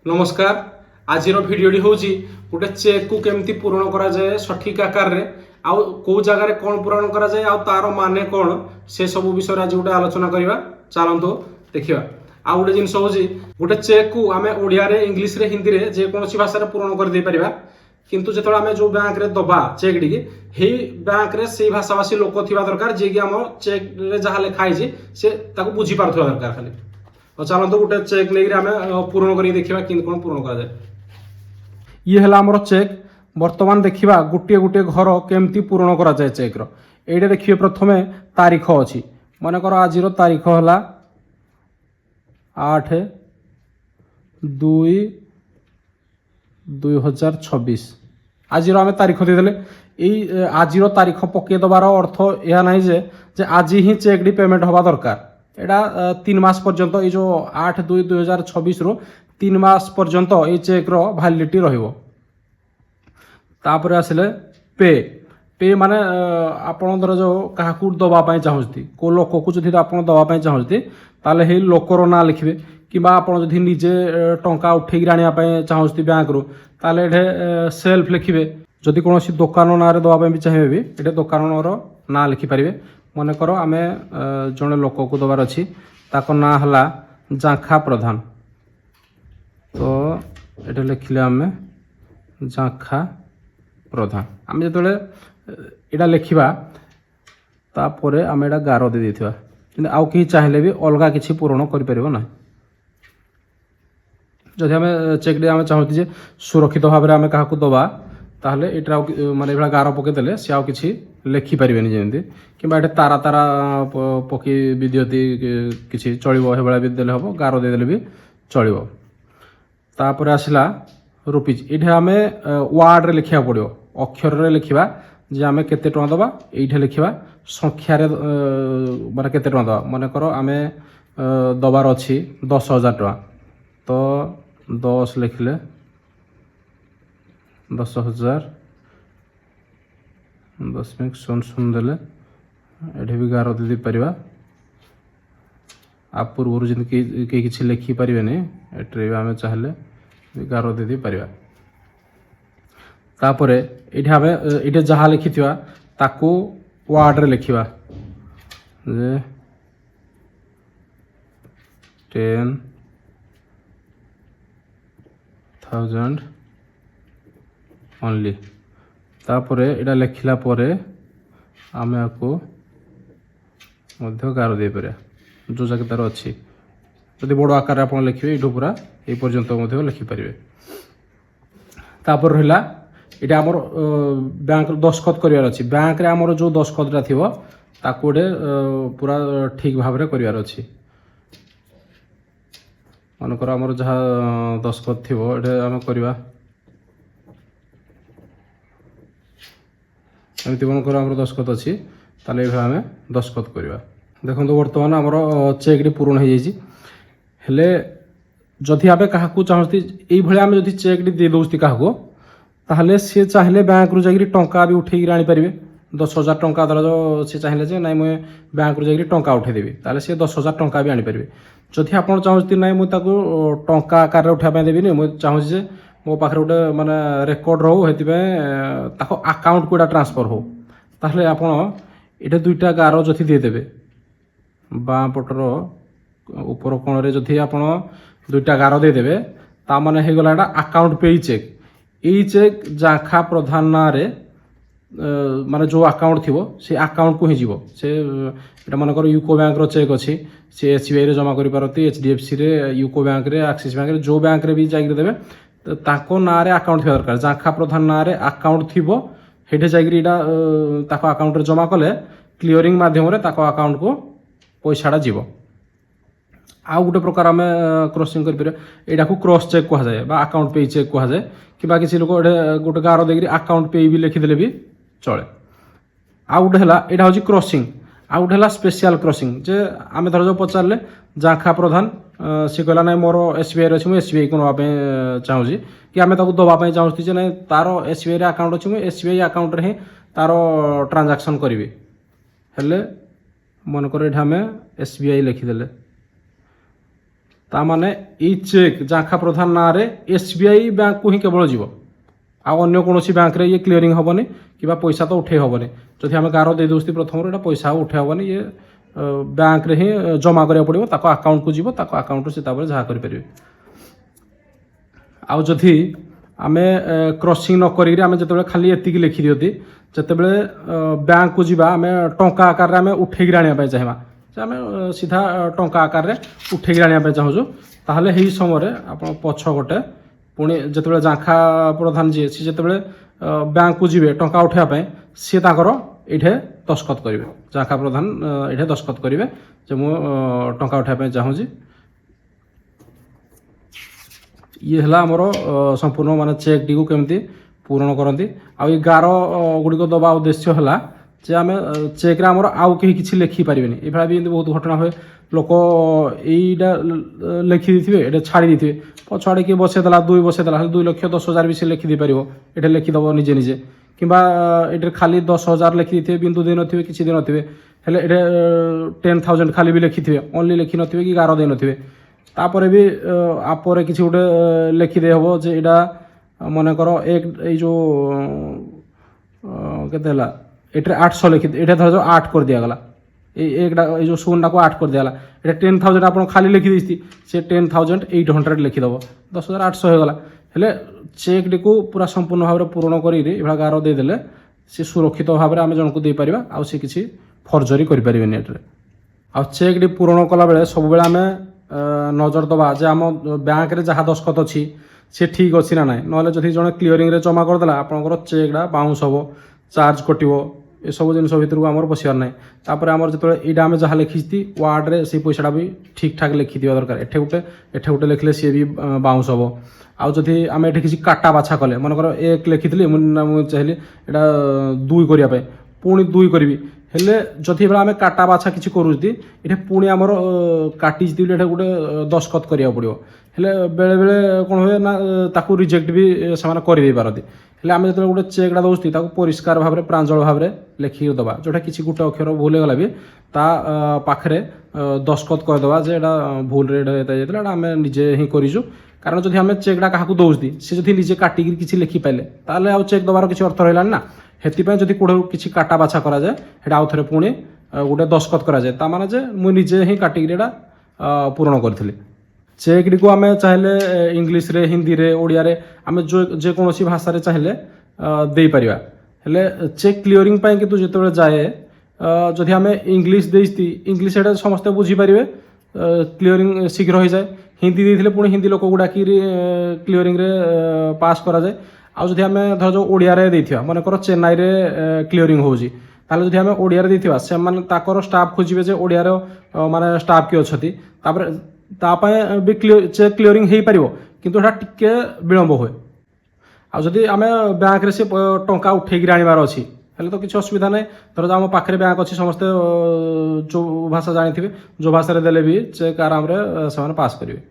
नमस्कार। आज भिडियोटी हूँ गोटे चेक को केमती पूरण करा जाए सठिक आकार रे आउ को जगार कौन पूरण करा जाए आउ तार माने कौन से सब विषय आज गोटे आलोचना करवा चलतु देखा। आउ गोटे जिन हूँ गोटे चेक को आम ओडिया इंग्लीश रे हिंदी रे जेकोसी भाषा पूरण कर दे परिबा किंतु जो आम जो बैंक रे दबा चेक टी हे बैंक रे से भाषाभाषी लोक थिबा दरकार जे कि आम चेक रे जहाँ लिखाई से ताको बुझी पारथुवा दरकार खाली। तो चलते गोटे चेक नहीं आम पूरण कर देखा कि कौन पूरण कर ये है आमर चेक। बर्तमान देखा गोटे गोटे घर केमती पूरण करा जाए चेक रो ये देखिए प्रथमे तारीख अच्छी मनकर आज तारीख है 8/2/2026 आज आम तारीख देदेले यही आज तारीख पकई दबार अर्थ यह ना जे आज ही चेक टी पेमेंट हवा दरकार। एटा 3 मास पर्यंत ये जो 8/2/2026 रो 3 मास पर्यंत ये चेक रो वैलिडिटी रहिबो। तापर आसिले पे पे माने आपण धर जो काहाकू दबा पाई चाहूती को लोक को जदि आपण दबा पाई चाहूती ताले हे लोकर ना लिखिबे किबा आपण जदि निजे टंका उठेई आनिया पाई चाहूती बैंक रो ताले एठे सेल्फ लिखिबे। जदि कोनोसी दुकान ना रे दबा पाई भी चाहेबे भी एठे दुकान रो ना लिखि परिबे। मन कर आम जड़े लोक को दबार अच्छी ताको ना हला जाखा प्रधान तो ये लिखिले आम जाखा प्रधान आम जो यहाँ लिखा तापर आम यहाँ गार दे देथिबा कि आउ कहीं चाहिए भी अलग किसी पूरण कर ना। जदि आम चेक आम चाहूँ जे सुरक्षित भाव में आम क्या दबा ताहले एटा माने एभला गार पकेदेले से आउ किछि लेखिपारे जमी कि तारा तारा पकई भी दिखती किसी चलो से भी देले हम गार देदेले भी चलो। तापर आसला रुपीज ये आम वार्ड रे लिखा पड़ो अक्षर रे लिखा जे आम केते टଙ୍କା दबा ये लिखा संख्यार माने केते टଙ୍କା दबा मन कर आम दबार अच्छी 10,000 टଙ୍କା तो 10 लिखिले 10,000 .00 देले ये भी गार दे पारिबा। आ पूर्व जन कि लिखि पारे ये आम चाहिए गार दे पारिबा। तापर ये आम ये जहाँ लिखि ताकू वार्ड रे लिखा जे 10,000 ओनली। तापर यहाँ लिखला आम आपको गार दे पारे जो जगह तार अच्छी जब बड़ आकार आप लिखे ये पूरा ये पर्यंत लिखिपारे। तापर रहा यहाँ आमर बैंक दस्खत करार अच्छी बैंक आमर जो दस्खतटा थी गोटे पूरा ठीक भाव में करार अच्छी मनकर आमर जहाँ दस्खत थी ये आम करवा एमती मनकर आम दस्खत अच्छी ताले आम दस्खत करवा। देखो बर्तमान आमर चेक टी पूरण हो जाए जदि आम क्या चाहती ये आम जब चेक टी दे दौती क्या ताहले सी चाहिए बैंक रु जाकि टंका भी उठे आनीपारे 10,000 टंका धर जो सी चाहिए ना मुझे बैंक रु जाकि टंका उठेदेवी ताले सी 10,000 टंका भी आनीपारे। जदि आप चाहती ना मुझे टंका आकार उठाई देवी मुझे चाहूँगी मो पाखे गोटे माने रेकर्ड रो ताको अकाउंट को ट्रांसफर हो ताहले आपण ये दुईटा गार जदि देदेवे बाँ पटर ऊपर कोण रे जदि आपण दुईटा गार देदेवे ता माने हे गला अकाउंट पे चेक यही चेक जाखा प्रधान ना रे माने जो अकाउंट थी से अकाउंट को ही जीवो से एटा मनकर यूको बैंक रो चेक अच्छी से SBI रे जमा करि पारती HDFC रे यूको बैंक रे एक्सिस बैंक रे जो बैंक रे भी जाकि देबे ताको ना रे अकाउंट थी दरकार जाखा प्रधान ना रे अकाउंट थी हेठे जाकि ताको अकाउंट रे जमा कले क्लियरिंग माध्यम रे ताको अकाउंट को पैसाटा जीवो। आउ गोटे प्रकार आम क्रॉसिंग करा को क्रॉस चेक कह जाए अकाउंट पे चेक कह जाए कि किसी लोग गोटे गार देकर अकाउंट पे भी लिखिदेले भी चले। आउ गोटे है यहाँ हूँ क्रॉसिंग आउ गोटे है स्पेशल क्रॉसिंग जे आम धर जो पचारे जाखा प्रधान सी कहला ना मोर SBI अच्छी मुझे SBI को नापी चाहूँगी कि आम दवापाई चाहूँ ना तार SBI अकाउंट अच्छी मुझे SBI अकाउंट रे ही तार ट्रांजैक्शन करी हेले मनकर ये आम SBI लिखिदेले तामाने एई चेक जाखा प्रधान ना रे एसबीआई बैंक को ही केवल जीव अन्य कौन बैंक रे ये क्लीयरिंग हेनी कि पैसा तो उठे हेनी जदि आम गार दे दूसती प्रथम पैसा उठे हेनी ये बैंक रे ही जमा करा पड़ो अकाउंट को जीव अकाउंट से जहाँ करें आउ जदि आमे क्रॉसिंग न करी आमे जतबे खाली एतिक लिखि दियति जतबे बैंक को जीवा आमे टंका आकार रे आमे उठेगी आनिया पे चाहबा जे आमे सीधा टंका आकार रे उठेगी आनिया पे चाहूछु ताहले हेई समय रे आपण पछ गोटे पुणी जतबे जाखा प्रधान जी सी जतबे बैंक को जीवे टंका उठेबा पे सी ताकर एठे दस्खत करिवे जाखा प्रधान एठे दस्खत करिवे जे मो टंका उठेबा पे चाहूछि ये है आमर संपूर्ण माने चेक टी को केमती पूरण करती आउ गार गुड़िक दबा उद्देश्य है जे आम चेक आमर आउ कहीं किसी लिखि पारे ये भी बहुत घटना हुए लोक यहीटा लिखि थे ये छाड़ी थे पछाड़े किए बसईदेला 2 बसईदेला 2,10,000 भी से लिखिदे पार ये लिखिदेव निजे निजे कि ये खाली 10,000 लिखि थे बिंदु दे थे किसी दे थे हेले ये 10,000 खाली भी लिखि थे ओनली लिखि नथिबे कि गार दे नथिबे तापर भी आपर किसी गोटे लिखिदे हम जे इटा मनकर एक जो केते 800 लिखि ये धर 8 कर दिगला एकटा जो 0 को 8 कर दिगला ये 10,000 आप खाली लिखि दी से 10,800 लिखिदेव 10,800 होगला हेले चेक टी को पूरा संपूर्ण भाव में पूरण कर गार देदेले सी सुरक्षित भाव में आम जन को देपर आ किसी फर्जरी करें आ चेक टी पूरण कला बेले सब बेले आम नजर दबा जे आम बैंक रे जहाँ दस्खत अच्छी सी ठीक अच्छी ना ना ना जब जड़े क्लीयरिंग रे जमा करदेला आपंकर चेकटा बाउंस हम चार्ज कटो ये सब जिन भितर आम बसबार ना तापर आम जो यहाँ आम जहाँ लिखी वार्ड रे से पैसाटा भी ठीक ठाक लिखि दिया दरकार एठे गोटे लिखले सी भी बाउंस हम आउ जदि आम ये किसी काटा बाछा कले मनकर 1 लिखी चाहिए यहाँ 2 करने पुणी 2 करी हेले जदि आम काटा बाछा किसी करुँच ये पुणी आमर काटी ये गोटे दस्खत करा पड़ो हेले बेले बेले कौन हुए ना ताकू रिजेक्ट भी से करदे पारती हेले आम जो गोटे चेकटा दौती परिष्कार भाव में प्रांजल भाव में लिखिक दबा जोटा किसी गोटे अक्षर भूल गला भी ता पाखरे दस्खत करदे जे भूल रे आम निजे ही करूँ कारण जदि आम चेकटा क्या दौती सी जब निजे काटिक किसी लिखि पारे ताले आउ चेक दबार किसी अर्थ रहा ना हेतिपाई जदि कोड़े किसी काटा बाछा करा जाए हेटा आउ थे पुणी गोटे दस्खत करा जाए तामाने जे मुझे निजे ही काटिक पूरण करी चेक को आम चाहले इंग्लीश रे हिंदी रे ओडिया रे आम जो जेकोसी भाषा रे चाहले दे पारिबा हेले चेक क्लीयरिंग पाई किंतु जेतेबेले जाए जदि आम इंग्लीश देती इंग्लीश एटा समस्ते बुझी पारिबे क्लीयरिंग शीघ्र हो जाए हिंदी देथिले पुणी हिंदी लोक गुडा की क्लीयरिंग रे पास करा जाए आउ जदि आम धर जो ओडिया रे देथिबा मनकर चेन्नई रे क्लीयरिंग होउजी ताले जदि आम ओडिया रे देथिबा से माने ताकर स्टाफ खोजिबे जे ओडिया रो माने स्टाफ के अछती तापर तापाय भी चेक क्लीयरिंग हो पारिबो किंतु एटा टिके विलंब हुए आ जदि आम बैंक रे से टंका उठेगी आनिबार अछि हेले तो किसी असुविधा नहीं धर आम पाखे बैंक अच्छी समस्ते जो भाषा जानी जो भाषा देले भी चेक आराम से पास करेंगे।